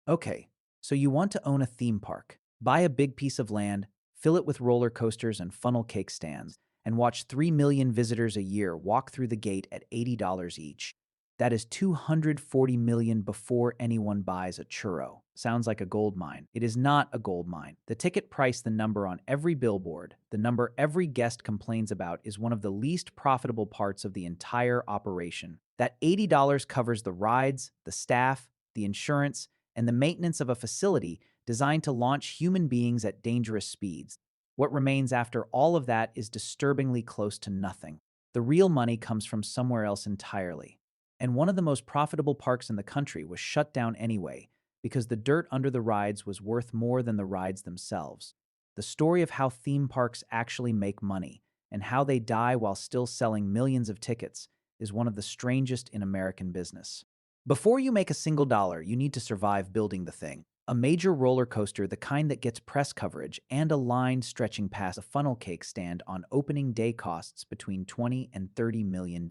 Okay, so you want to own a theme park. Buy a big piece of land, fill it with roller coasters and funnel cake stands, and watch 3 million visitors a year walk through the gate at $80 each. That is 240 million before anyone buys a churro. Sounds like a gold mine. It is not a gold mine. The ticket price, the number on every billboard, the number every guest complains about, is one of the least profitable parts of the entire operation. That $80 covers the rides, the staff, the insurance, and the maintenance of a facility designed to launch human beings at dangerous speeds. What remains after all of that is disturbingly close to nothing. The real money comes from somewhere else entirely. And one of the most profitable parks in the country was shut down anyway, because the dirt under the rides was worth more than the rides themselves. The story of how theme parks actually make money, and how they die while still selling millions of tickets, is one of the strangest in American business. Before you make a single dollar, you need to survive building the thing. A major roller coaster, the kind that gets press coverage, and a line stretching past a funnel cake stand on opening day costs between $20 and $30 million.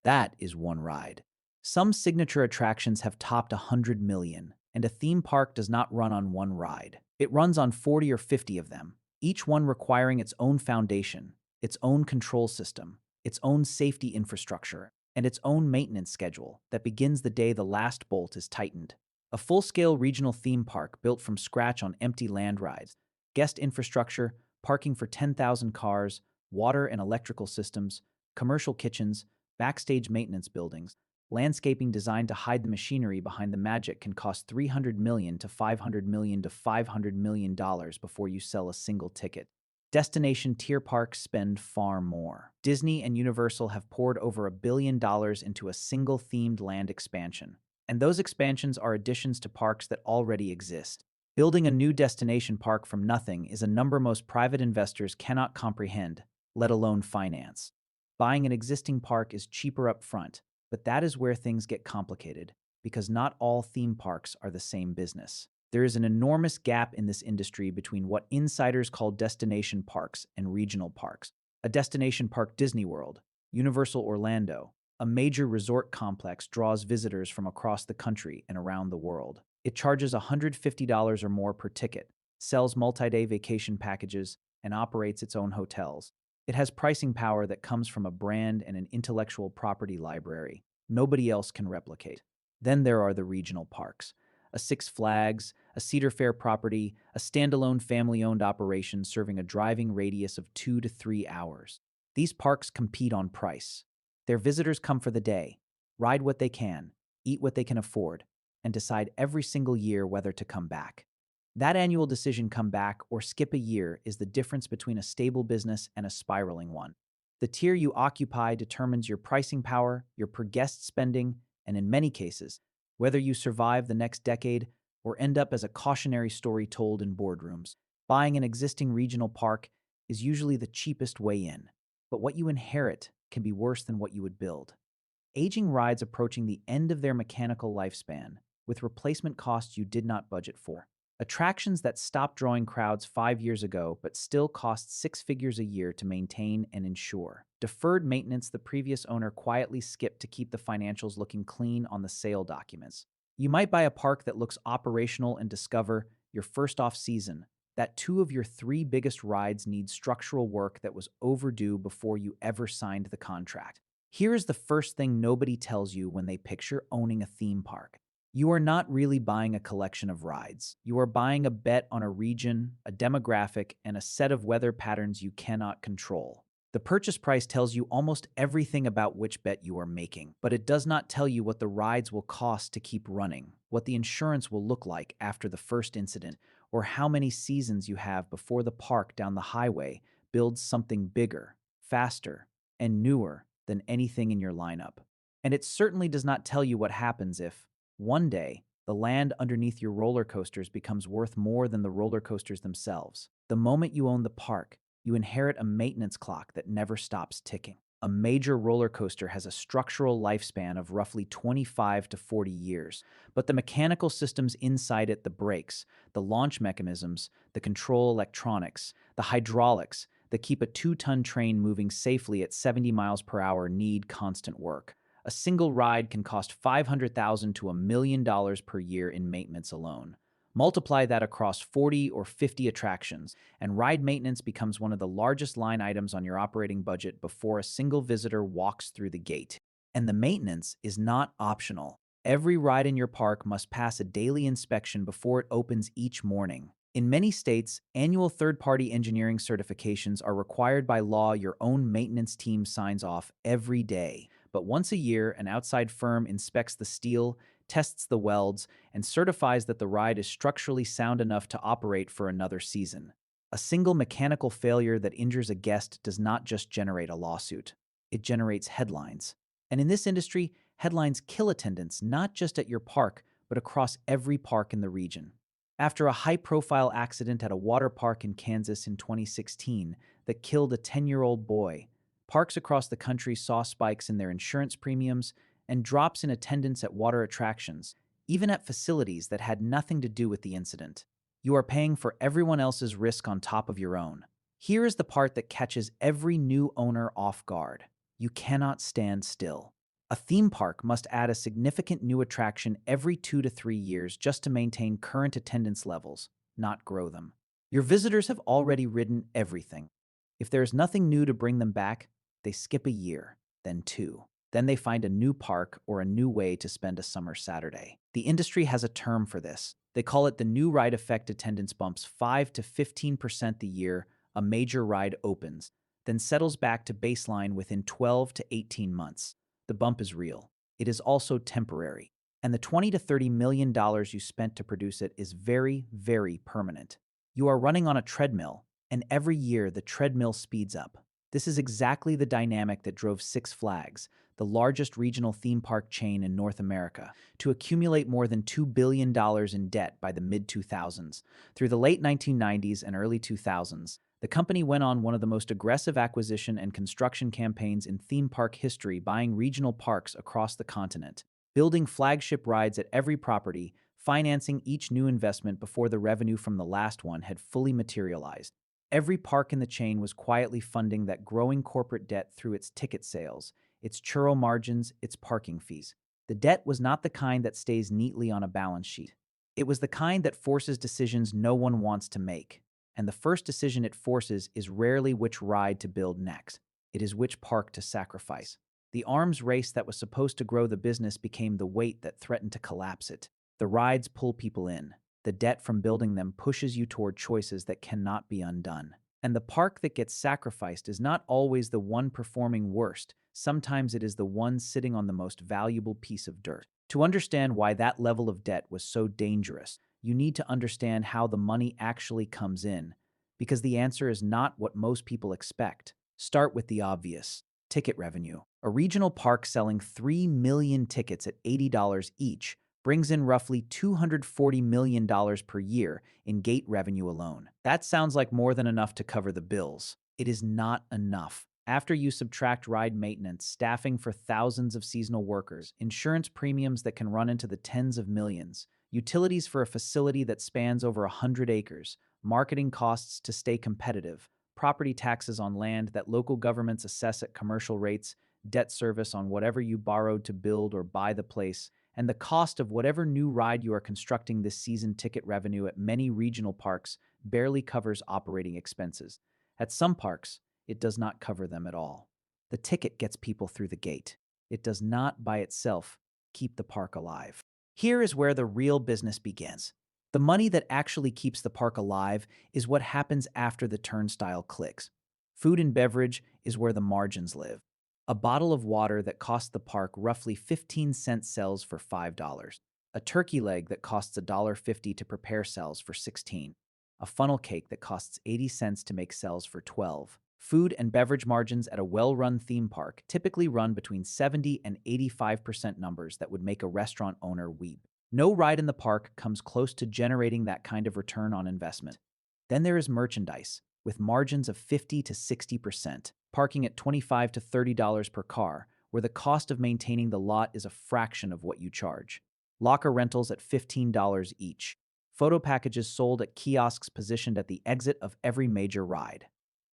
That is one ride. Some signature attractions have topped $100 million, and a theme park does not run on one ride. It runs on 40 or 50 of them, each one requiring its own foundation, its own control system, its own safety infrastructure, and its own maintenance schedule that begins the day the last bolt is tightened. A full-scale regional theme park built from scratch on empty land rides, guest infrastructure, parking for 10,000 cars, water and electrical systems, commercial kitchens, backstage maintenance buildings, landscaping designed to hide the machinery behind the magic can cost $300 million to $500 million to $500 million before you sell a single ticket. Destination tier parks spend far more. Disney and Universal have poured over $1 billion into a single themed land expansion. And those expansions are additions to parks that already exist. Building a new destination park from nothing is a number most private investors cannot comprehend, let alone finance. Buying an existing park is cheaper up front, but that is where things get complicated, because not all theme parks are the same business. There is an enormous gap in this industry between what insiders call destination parks and regional parks. A destination park, Disney World, Universal Orlando, a major resort complex, draws visitors from across the country and around the world. It charges $150 or more per ticket, sells multi-day vacation packages, and operates its own hotels. It has pricing power that comes from a brand and an intellectual property library nobody else can replicate. Then there are the regional parks. A Six Flags, a Cedar Fair property, a standalone family-owned operation serving a driving radius of 2 to 3 hours. These parks compete on price. Their visitors come for the day, ride what they can, eat what they can afford, and decide every single year whether to come back. That annual decision, come back or skip a year, is the difference between a stable business and a spiraling one. The tier you occupy determines your pricing power, your per-guest spending, and in many cases, whether you survive the next decade or end up as a cautionary story told in boardrooms. Buying an existing regional park is usually the cheapest way in, but what you inherit can be worse than what you would build. Aging rides approaching the end of their mechanical lifespan, with replacement costs you did not budget for. Attractions that stopped drawing crowds 5 years ago but still cost 6 figures a year to maintain and insure. Deferred maintenance the previous owner quietly skipped to keep the financials looking clean on the sale documents. You might buy a park that looks operational and discover, your first off-season, that 2 of your 3 biggest rides need structural work that was overdue before you ever signed the contract. Here is the first thing nobody tells you when they picture owning a theme park. You are not really buying a collection of rides. You are buying a bet on a region, a demographic, and a set of weather patterns you cannot control. The purchase price tells you almost everything about which bet you are making, but it does not tell you what the rides will cost to keep running, what the insurance will look like after the first incident, or how many seasons you have before the park down the highway builds something bigger, faster, and newer than anything in your lineup. And it certainly does not tell you what happens if, one day, the land underneath your roller coasters becomes worth more than the roller coasters themselves. The moment you own the park, you inherit a maintenance clock that never stops ticking. A major roller coaster has a structural lifespan of roughly 25 to 40 years, but the mechanical systems inside it, the brakes, the launch mechanisms, the control electronics, the hydraulics that keep a 2-ton train moving safely at 70 miles per hour need constant work. A single ride can cost $500,000 to $1 million per year in maintenance alone. Multiply that across 40 or 50 attractions, and ride maintenance becomes one of the largest line items on your operating budget before a single visitor walks through the gate. And the maintenance is not optional. Every ride in your park must pass a daily inspection before it opens each morning. In many states, annual third-party engineering certifications are required by law. Your own maintenance team signs off every day. But once a year, an outside firm inspects the steel, tests the welds, and certifies that the ride is structurally sound enough to operate for another season. A single mechanical failure that injures a guest does not just generate a lawsuit. It generates headlines. And in this industry, headlines kill attendance not just at your park, but across every park in the region. After a high-profile accident at a water park in Kansas in 2016 that killed a 10-year-old boy, parks across the country saw spikes in their insurance premiums and drops in attendance at water attractions, even at facilities that had nothing to do with the incident. You are paying for everyone else's risk on top of your own. Here is the part that catches every new owner off guard. You cannot stand still. A theme park must add a significant new attraction every 2 to 3 years just to maintain current attendance levels, not grow them. Your visitors have already ridden everything. If there is nothing new to bring them back, they skip a year, then two. Then they find a new park or a new way to spend a summer Saturday. The industry has a term for this. They call it the new ride effect. Attendance bumps 5 to 15% the year a major ride opens, then settles back to baseline within 12 to 18 months. The bump is real. It is also temporary. And the $20 to $30 million you spent to produce it is very, very permanent. You are running on a treadmill, and every year the treadmill speeds up. This is exactly the dynamic that drove Six Flags, the largest regional theme park chain in North America, to accumulate more than $2 billion in debt by the mid-2000s. Through the late 1990s and early 2000s, the company went on one of the most aggressive acquisition and construction campaigns in theme park history, buying regional parks across the continent, building flagship rides at every property, financing each new investment before the revenue from the last one had fully materialized. Every park in the chain was quietly funding that growing corporate debt through its ticket sales, its churro margins, its parking fees. The debt was not the kind that stays neatly on a balance sheet. It was the kind that forces decisions no one wants to make. And the first decision it forces is rarely which ride to build next. It is which park to sacrifice. The arms race that was supposed to grow the business became the weight that threatened to collapse it. The rides pull people in. The debt from building them pushes you toward choices that cannot be undone. And the park that gets sacrificed is not always the one performing worst. Sometimes it is the one sitting on the most valuable piece of dirt. To understand why that level of debt was so dangerous, you need to understand how the money actually comes in, because the answer is not what most people expect. Start with the obvious: ticket revenue. A regional park selling 3 million tickets at $80 each brings in roughly $240 million per year in gate revenue alone. That sounds like more than enough to cover the bills. It is not enough. After you subtract ride maintenance, staffing for thousands of seasonal workers, insurance premiums that can run into the tens of millions, utilities for a facility that spans over 100 acres, marketing costs to stay competitive, property taxes on land that local governments assess at commercial rates, debt service on whatever you borrowed to build or buy the place, and the cost of whatever new ride you are constructing this season. Ticket revenue at many regional parks barely covers operating expenses. At some parks, it does not cover them at all. The ticket gets people through the gate. It does not by itself keep the park alive. Here is where the real business begins. The money that actually keeps the park alive is what happens after the turnstile clicks. Food and beverage is where the margins live. A bottle of water that costs the park roughly 15 cents sells for $5. A turkey leg that costs $1.50 to prepare sells for $16. A funnel cake that costs 80 cents to make sells for $12. Food and beverage margins at a well-run theme park typically run between 70 and 85% numbers that would make a restaurant owner weep. No ride in the park comes close to generating that kind of return on investment. Then there is merchandise, with margins of 50 to 60%, parking at $25 to $30 per car, where the cost of maintaining the lot is a fraction of what you charge. Locker rentals at $15 each. Photo packages sold at kiosks positioned at the exit of every major ride.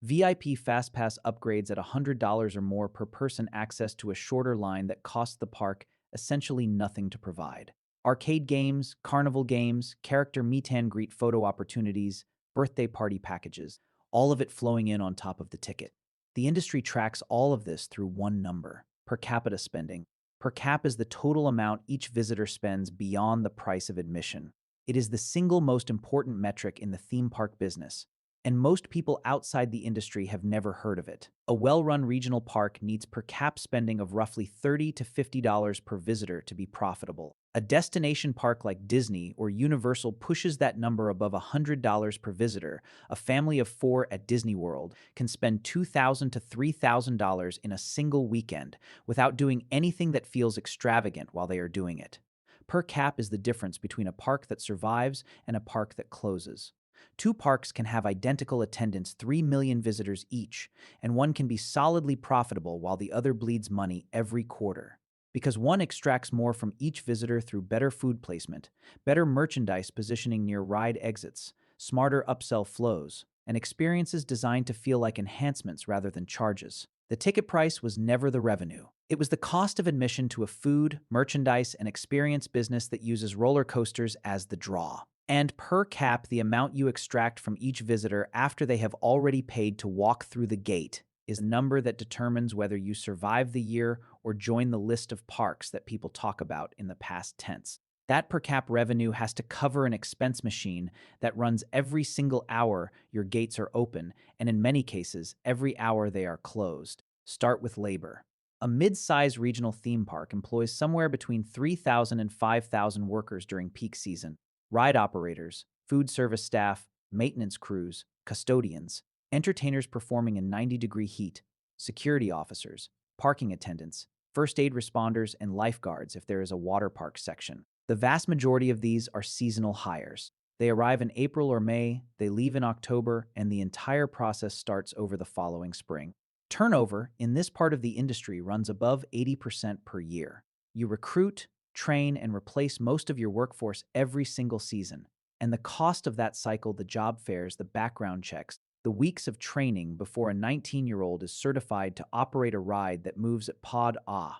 VIP FastPass upgrades at $100 or more per person access to a shorter line that costs the park essentially nothing to provide. Arcade games, carnival games, character meet and greet photo opportunities, birthday party packages, all of it flowing in on top of the ticket. The industry tracks all of this through one number: per capita spending. Per cap is the total amount each visitor spends beyond the price of admission. It is the single most important metric in the theme park business, and most people outside the industry have never heard of it. A well-run regional park needs per cap spending of roughly $30 to $50 per visitor to be profitable. A destination park like Disney or Universal pushes that number above $100 per visitor. A family of 4 at Disney World can spend $2,000 to $3,000 in a single weekend without doing anything that feels extravagant while they are doing it. Per cap is the difference between a park that survives and a park that closes. Two parks can have identical attendance, 3 million visitors each, and one can be solidly profitable while the other bleeds money every quarter. Because one extracts more from each visitor through better food placement, better merchandise positioning near ride exits, smarter upsell flows, and experiences designed to feel like enhancements rather than charges. The ticket price was never the revenue. It was the cost of admission to a food, merchandise, and experience business that uses roller coasters as the draw. And per cap, the amount you extract from each visitor after they have already paid to walk through the gate is a number that determines whether you survive the year or join the list of parks that people talk about in the past tense. That per cap revenue has to cover an expense machine that runs every single hour your gates are open, and in many cases, every hour they are closed. Start with labor. A mid-size regional theme park employs somewhere between 3,000 and 5,000 workers during peak season: ride operators, food service staff, maintenance crews, custodians, entertainers performing in 90-degree heat, security officers, parking attendants, first aid responders, and lifeguards if there is a water park section. The vast majority of these are seasonal hires. They arrive in April or May, they leave in October, and the entire process starts over the following spring. Turnover in this part of the industry runs above 80% per year. You recruit, train, and replace most of your workforce every single season. And the cost of that cycle, the job fairs, the background checks, the weeks of training before a 19-year-old is certified to operate a ride that moves at Pod A,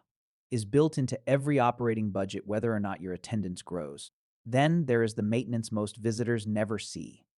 is built into every operating budget whether or not your attendance grows. Then there is the maintenance most visitors never see.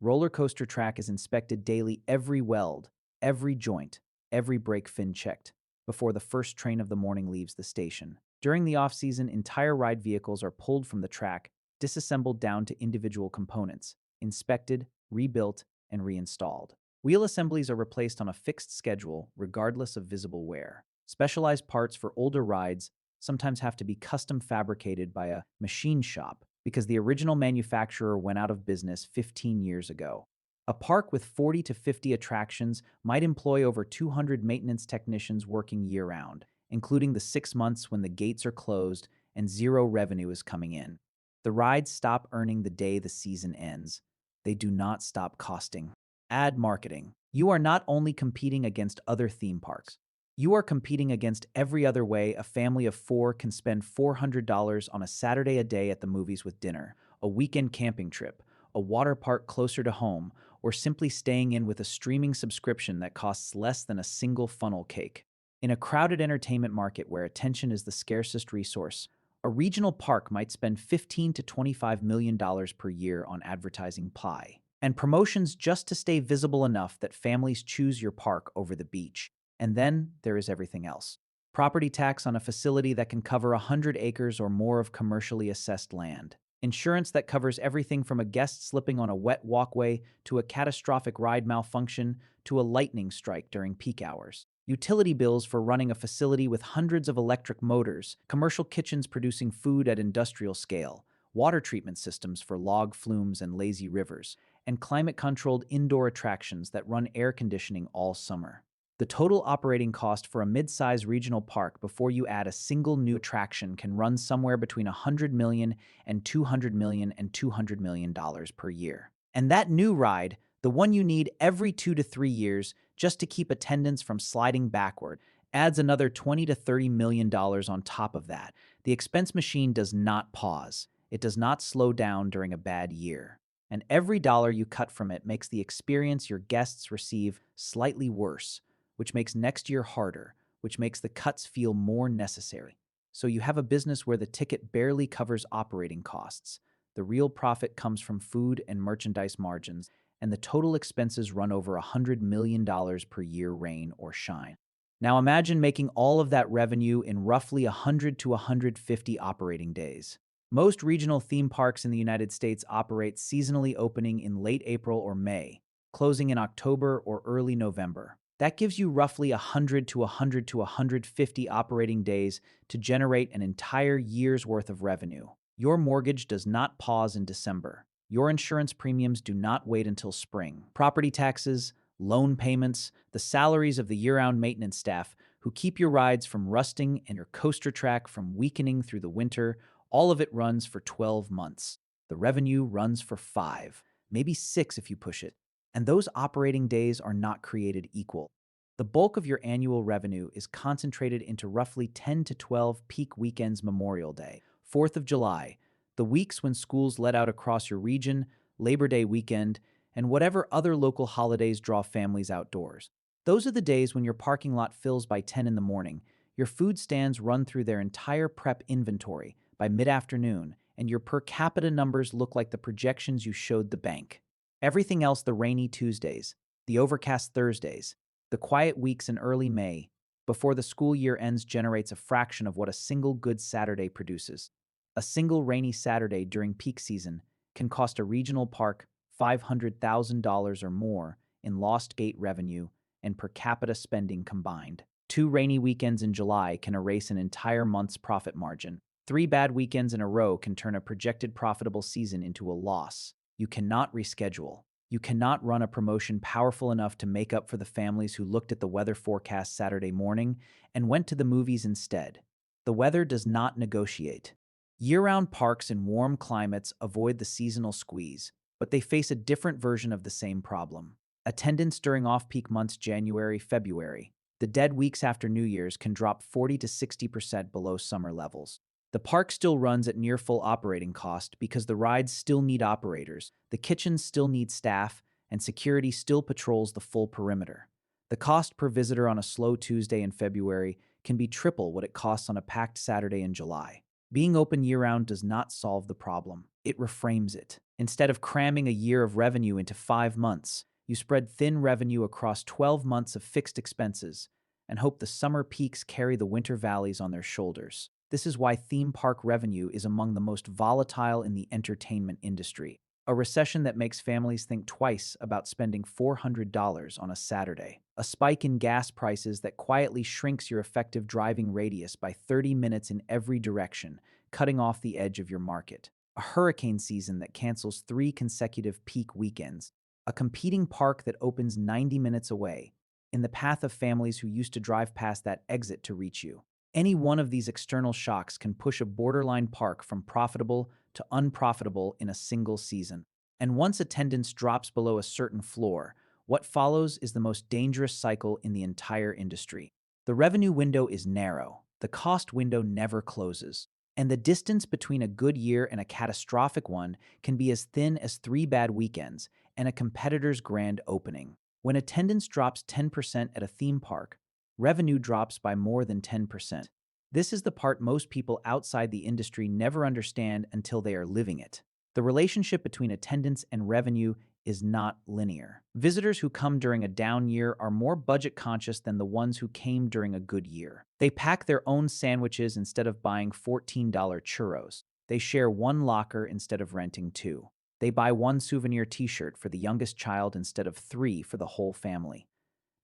Roller coaster track is inspected daily, every weld, every joint, every brake fin checked before the first train of the morning leaves the station. During the off-season, entire ride vehicles are pulled from the track, disassembled down to individual components, inspected, rebuilt, and reinstalled. Wheel assemblies are replaced on a fixed schedule, regardless of visible wear. Specialized parts for older rides sometimes have to be custom fabricated by a machine shop because the original manufacturer went out of business 15 years ago. A park with 40 to 50 attractions might employ over 200 maintenance technicians working year-round, including the 6 months when the gates are closed and zero revenue is coming in. The rides stop earning the day the season ends. They do not stop costing. Ad marketing. You are not only competing against other theme parks. You are competing against every other way a family of 4 can spend $400 on a Saturday a day at the movies with dinner, a weekend camping trip, a water park closer to home, or simply staying in with a streaming subscription that costs less than a single funnel cake. In a crowded entertainment market where attention is the scarcest resource, a regional park might spend $15 to $25 million per year on advertising pie and promotions just to stay visible enough that families choose your park over the beach. And then there is everything else. Property tax on a facility that can cover 100 acres or more of commercially assessed land. Insurance that covers everything from a guest slipping on a wet walkway to a catastrophic ride malfunction to a lightning strike during peak hours. Utility bills for running a facility with hundreds of electric motors, commercial kitchens producing food at industrial scale, water treatment systems for log flumes and lazy rivers, and climate-controlled indoor attractions that run air conditioning all summer. The total operating cost for a mid-size regional park before you add a single new attraction can run somewhere between $100 million and $200 million and $200 million per year. And that new ride, the one you need every 2 to 3 years just to keep attendance from sliding backward, adds another $20 to $30 million on top of that. The expense machine does not pause. It does not slow down during a bad year. And every dollar you cut from it makes the experience your guests receive slightly worse, which makes next year harder, which makes the cuts feel more necessary. So you have a business where the ticket barely covers operating costs. The real profit comes from food and merchandise margins, and the total expenses run over $100 million per year, rain or shine. Now imagine making all of that revenue in roughly 100 to 150 operating days. Most regional theme parks in the United States operate seasonally, opening in late April or May, closing in October or early November. That gives you roughly 100 to 150 operating days to generate an entire year's worth of revenue. Your mortgage does not pause in December. Your insurance premiums do not wait until spring. Property taxes, loan payments, the salaries of the year-round maintenance staff who keep your rides from rusting and your coaster track from weakening through the winter, all of it runs for 12 months. The revenue runs for 5, maybe 6 if you push it. And those operating days are not created equal. The bulk of your annual revenue is concentrated into roughly 10 to 12 peak weekends: Memorial Day, 4th of July, the weeks when schools let out across your region, Labor Day weekend, and whatever other local holidays draw families outdoors. Those are the days when your parking lot fills by 10 in the morning, your food stands run through their entire prep inventory by mid-afternoon, and your per capita numbers look like the projections you showed the bank. Everything else, the rainy Tuesdays, the overcast Thursdays, the quiet weeks in early May, before the school year ends, generates a fraction of what a single good Saturday produces. A single rainy Saturday during peak season can cost a regional park $500,000 or more in lost gate revenue and per capita spending combined. 2 rainy weekends in July can erase an entire month's profit margin. 3 bad weekends in a row can turn a projected profitable season into a loss. You cannot reschedule. You cannot run a promotion powerful enough to make up for the families who looked at the weather forecast Saturday morning and went to the movies instead. The weather does not negotiate. Year-round parks in warm climates avoid the seasonal squeeze, but they face a different version of the same problem. Attendance during off-peak months January, February, the dead weeks after New Year's, can drop 40 to 60% below summer levels. The park still runs at near full operating cost because the rides still need operators, the kitchens still need staff, and security still patrols the full perimeter. The cost per visitor on a slow Tuesday in February can be triple what it costs on a packed Saturday in July. Being open year-round does not solve the problem. It reframes it. Instead of cramming a year of revenue into 5 months, you spread thin revenue across 12 months of fixed expenses and hope the summer peaks carry the winter valleys on their shoulders. This is why theme park revenue is among the most volatile in the entertainment industry. A recession that makes families think twice about spending $400 on a Saturday. A spike in gas prices that quietly shrinks your effective driving radius by 30 minutes in every direction, cutting off the edge of your market. A hurricane season that cancels 3 consecutive peak weekends. A competing park that opens 90 minutes away, in the path of families who used to drive past that exit to reach you. Any one of these external shocks can push a borderline park from profitable to unprofitable in a single season. And once attendance drops below a certain floor, what follows is the most dangerous cycle in the entire industry. The revenue window is narrow, the cost window never closes, and the distance between a good year and a catastrophic one can be as thin as 3 bad weekends and a competitor's grand opening. When attendance drops 10% at a theme park, revenue drops by more than 10%. This is the part most people outside the industry never understand until they are living it. The relationship between attendance and revenue is not linear. Visitors who come during a down year are more budget conscious than the ones who came during a good year. They pack their own sandwiches instead of buying $14 churros. They share one locker instead of renting 2. They buy one souvenir t-shirt for the youngest child instead of 3 for the whole family.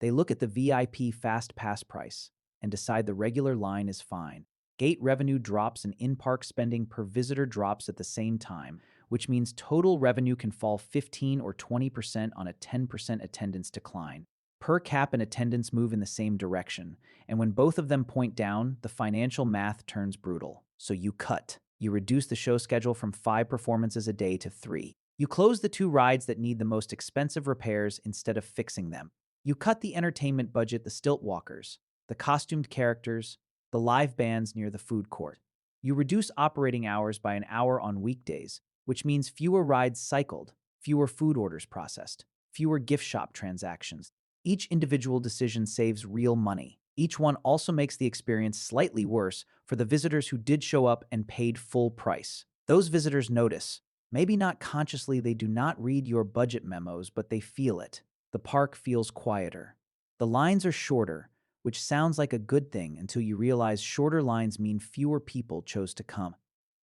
They look at the VIP Fast Pass price and decide the regular line is fine. Gate revenue drops and in-park spending per visitor drops at the same time, which means total revenue can fall 15 or 20% on a 10% attendance decline. Per cap and attendance move in the same direction, and when both of them point down, the financial math turns brutal. So you cut. You reduce the show schedule from 5 performances a day to 3. You close the 2 rides that need the most expensive repairs instead of fixing them. You cut the entertainment budget, the stilt walkers, the costumed characters, the live bands near the food court. You reduce operating hours by an hour on weekdays, which means fewer rides cycled, fewer food orders processed, fewer gift shop transactions. Each individual decision saves real money. Each one also makes the experience slightly worse for the visitors who did show up and paid full price. Those visitors notice. Maybe not consciously, they do not read your budget memos, but they feel it. The park feels quieter. The lines are shorter, which sounds like a good thing until you realize shorter lines mean fewer people chose to come.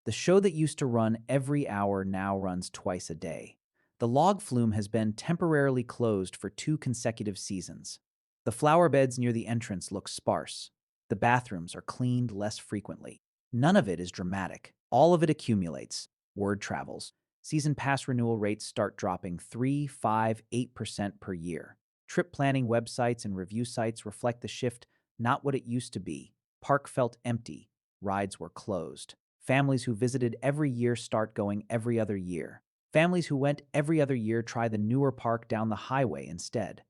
The show that used to run every hour now runs twice a day. The log flume has been temporarily closed for 2 consecutive seasons. The flower beds near the entrance look sparse. The bathrooms are cleaned less frequently. None of it is dramatic. All of it accumulates. Word travels. Season pass renewal rates start dropping 3, 5, 8% per year. Trip planning websites and review sites reflect the shift, not what it used to be. Park felt empty. Rides were closed. Families who visited every year start going every other year. Families who went every other year try the newer park down the highway instead.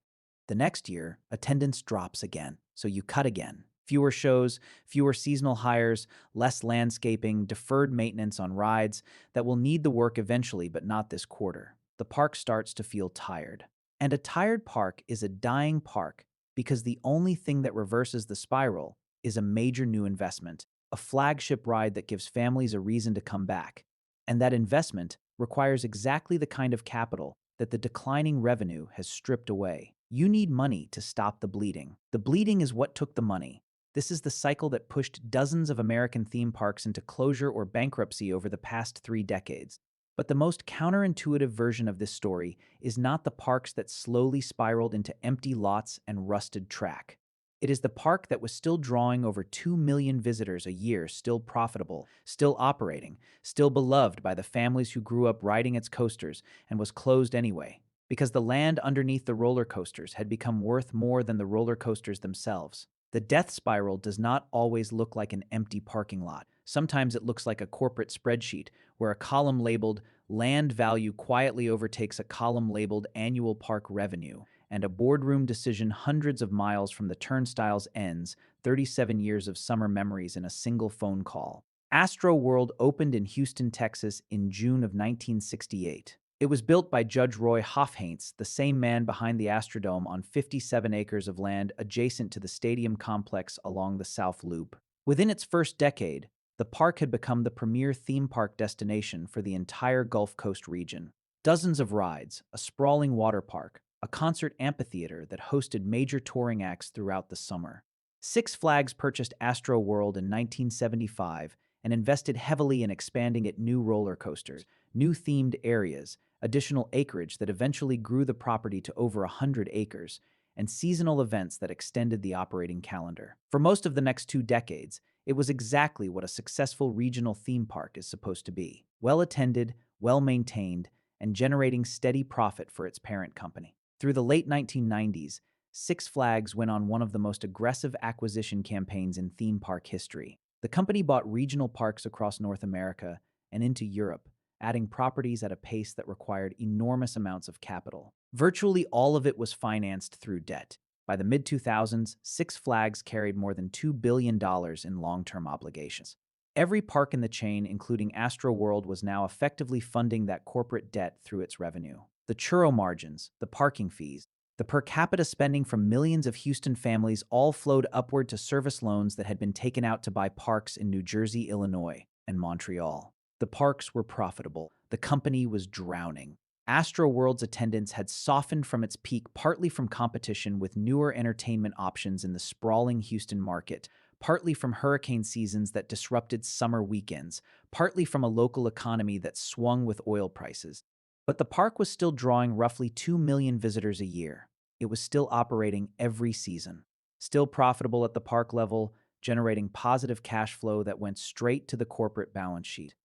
The next year, attendance drops again, so you cut again. Fewer shows, fewer seasonal hires, less landscaping, deferred maintenance on rides that will need the work eventually, but not this quarter. The park starts to feel tired. And a tired park is a dying park because the only thing that reverses the spiral is a major new investment, a flagship ride that gives families a reason to come back. And that investment requires exactly the kind of capital that the declining revenue has stripped away. You need money to stop the bleeding. The bleeding is what took the money. This is the cycle that pushed dozens of American theme parks into closure or bankruptcy over the past 3 decades. But the most counterintuitive version of this story is not the parks that slowly spiraled into empty lots and rusted track. It is the park that was still drawing over 2 million visitors a year, still profitable, still operating, still beloved by the families who grew up riding its coasters, and was closed anyway, because the land underneath the roller coasters had become worth more than the roller coasters themselves. The death spiral does not always look like an empty parking lot. Sometimes it looks like a corporate spreadsheet where a column labeled land value quietly overtakes a column labeled annual park revenue, and a boardroom decision hundreds of miles from the turnstiles ends 37 years of summer memories in a single phone call. Astroworld opened in Houston, Texas in June of 1968. It was built by Judge Roy Hofheinz, the same man behind the Astrodome, on 57 acres of land adjacent to the stadium complex along the South Loop. Within its first decade, the park had become the premier theme park destination for the entire Gulf Coast region. Dozens of rides, a sprawling water park, a concert amphitheater that hosted major touring acts throughout the summer. Six Flags purchased Astroworld in 1975 and invested heavily in expanding it new roller coasters, new themed areas, additional acreage that eventually grew the property to over 100 acres, and seasonal events that extended the operating calendar. For most of the next 2 decades, it was exactly what a successful regional theme park is supposed to be: well-attended, well-maintained, and generating steady profit for its parent company. Through the late 1990s, Six Flags went on one of the most aggressive acquisition campaigns in theme park history. The company bought regional parks across North America and into Europe, adding properties at a pace that required enormous amounts of capital. Virtually all of it was financed through debt. By the mid-2000s, Six Flags carried more than $2 billion in long-term obligations. Every park in the chain, including Astroworld, was now effectively funding that corporate debt through its revenue. The churro margins, the parking fees, the per capita spending from millions of Houston families all flowed upward to service loans that had been taken out to buy parks in New Jersey, Illinois, and Montreal. The parks were profitable. The company was drowning. Astroworld's attendance had softened from its peak, partly from competition with newer entertainment options in the sprawling Houston market, partly from hurricane seasons that disrupted summer weekends, partly from a local economy that swung with oil prices. But the park was still drawing roughly 2 million visitors a year. It was still operating every season, still profitable at the park level, generating positive cash flow that went straight to the corporate balance sheet.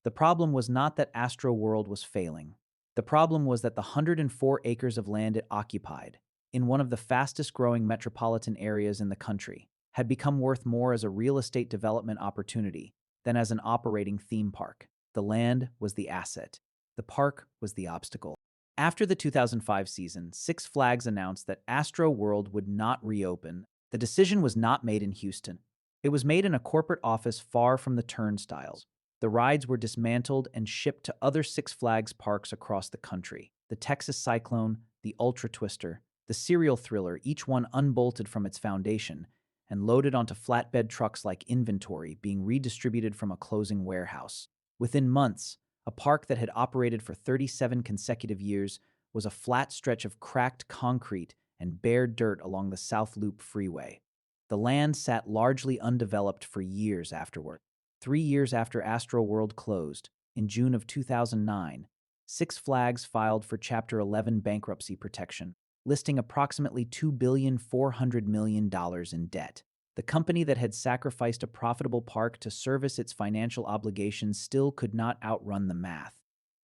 The problem was not that Astroworld was failing. The problem was that the 104 acres of land it occupied, in one of the fastest-growing metropolitan areas in the country, had become worth more as a real estate development opportunity than as an operating theme park. The land was the asset. The park was the obstacle. After the 2005 season, Six Flags announced that Astroworld would not reopen. The decision was not made in Houston. It was made in a corporate office far from the turnstiles. The rides were dismantled and shipped to other Six Flags parks across the country. the Texas Cyclone, the Ultra Twister, the serial thriller, each one unbolted from its foundation and loaded onto flatbed trucks like inventory being redistributed from a closing warehouse. Within months, a park that had operated for 37 consecutive years was a flat stretch of cracked concrete and bare dirt along the South Loop Freeway. The land sat largely undeveloped for years afterward. 3 years after Astroworld closed, in June of 2009, Six Flags filed for Chapter 11 bankruptcy protection, listing approximately $2,400,000,000 in debt. The company that had sacrificed a profitable park to service its financial obligations still could not outrun the math.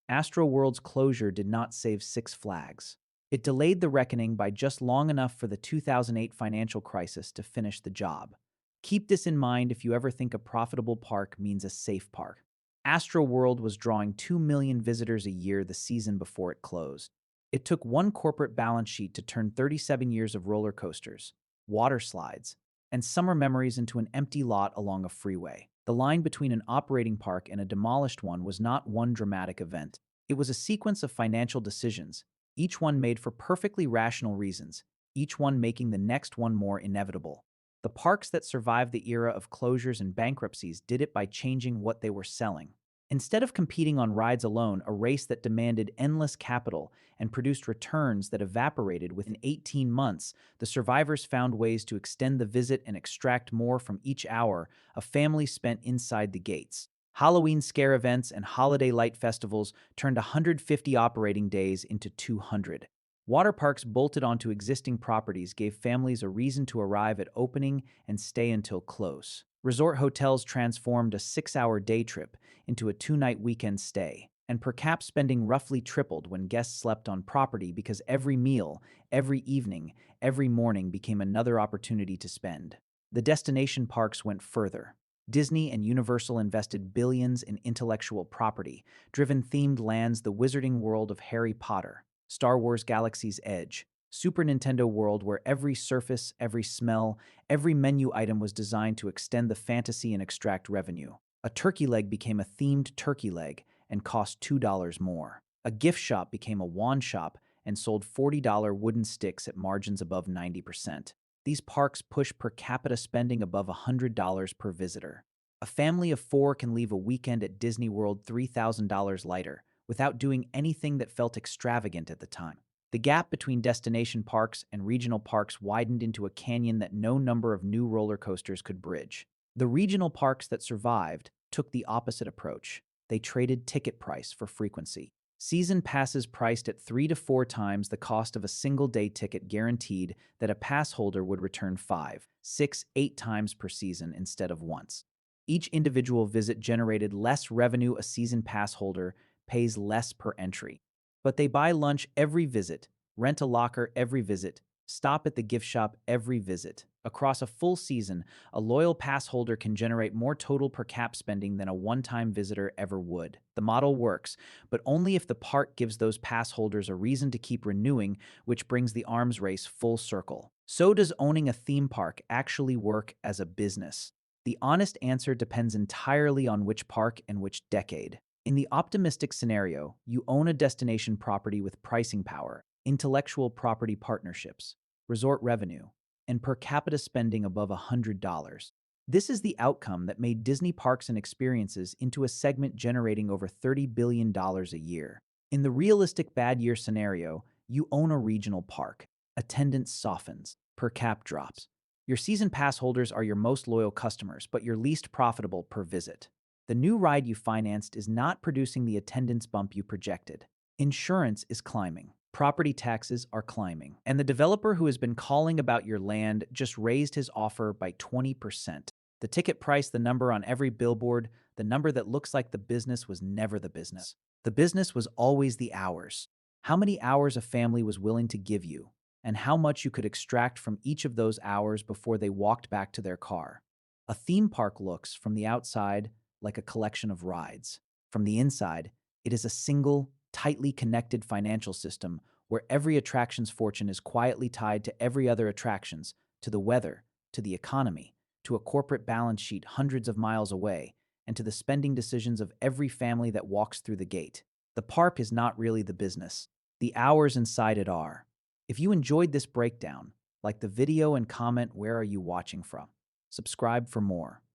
Astroworld's closure did not save Six Flags. It delayed the reckoning by just long enough for the 2008 financial crisis to finish the job. Keep this in mind if you ever think a profitable park means a safe park. Astroworld was drawing 2 million visitors a year the season before it closed. It took one corporate balance sheet to turn 37 years of roller coasters, water slides, and summer memories into an empty lot along a freeway. The line between an operating park and a demolished one was not one dramatic event. It was a sequence of financial decisions, each one made for perfectly rational reasons, each one making the next one more inevitable. The parks that survived the era of closures and bankruptcies did it by changing what they were selling. Instead of competing on rides alone, a race that demanded endless capital and produced returns that evaporated within 18 months, the survivors found ways to extend the visit and extract more from each hour a family spent inside the gates. Halloween scare events and holiday light festivals turned 150 operating days into 200. Water parks bolted onto existing properties gave families a reason to arrive at opening and stay until close. Resort hotels transformed a 6-hour day trip into a 2-night weekend stay, and per cap spending roughly tripled when guests slept on property because every meal, every evening, every morning became another opportunity to spend. The destination parks went further. Disney and Universal invested billions in intellectual property, driven themed lands, the Wizarding World of Harry Potter, Star Wars Galaxy's Edge, Super Nintendo World, where every surface, every smell, every menu item was designed to extend the fantasy and extract revenue. A turkey leg became a themed turkey leg and cost $2 more. A gift shop became a wand shop and sold $40 wooden sticks at margins above 90%. These parks push per capita spending above $100 per visitor. A family of 4 can leave a weekend at Disney World $3,000 lighter without doing anything that felt extravagant at the time. The gap between destination parks and regional parks widened into a canyon that no number of new roller coasters could bridge. The regional parks that survived took the opposite approach. They traded ticket price for frequency. Season passes priced at 3 to 4 times the cost of a single-day ticket guaranteed that a pass holder would return 5, 6, 8 times per season instead of once. Each individual visit generated less revenue. A season pass holder pays less per entry. But they buy lunch every visit, rent a locker every visit, stop at the gift shop every visit. Across a full season, a loyal pass holder can generate more total per cap spending than a one-time visitor ever would. The model works, but only if the park gives those pass holders a reason to keep renewing, which brings the arms race full circle. So does owning a theme park actually work as a business? The honest answer depends entirely on which park and which decade. In the optimistic scenario, you own a destination property with pricing power, intellectual property partnerships, resort revenue, and per capita spending above $100. This is the outcome that made Disney Parks and Experiences into a segment generating over $30 billion a year. In the realistic bad year scenario, you own a regional park. Attendance softens, per cap drops. Your season pass holders are your most loyal customers, but your least profitable per visit. The new ride you financed is not producing the attendance bump you projected. Insurance is climbing. Property taxes are climbing. And the developer who has been calling about your land just raised his offer by 20%. The ticket price, the number on every billboard, the number that looks like the business was never the business. The business was always the hours. How many hours a family was willing to give you, and how much you could extract from each of those hours before they walked back to their car. A theme park looks, from the outside, like a collection of rides. From the inside, it is a single, tightly connected financial system where every attraction's fortune is quietly tied to every other attraction's, to the weather, to the economy, to a corporate balance sheet hundreds of miles away, and to the spending decisions of every family that walks through the gate. The park is not really the business. the hours inside it are. If you enjoyed this breakdown, like the video and comment where are you watching from. Subscribe for more.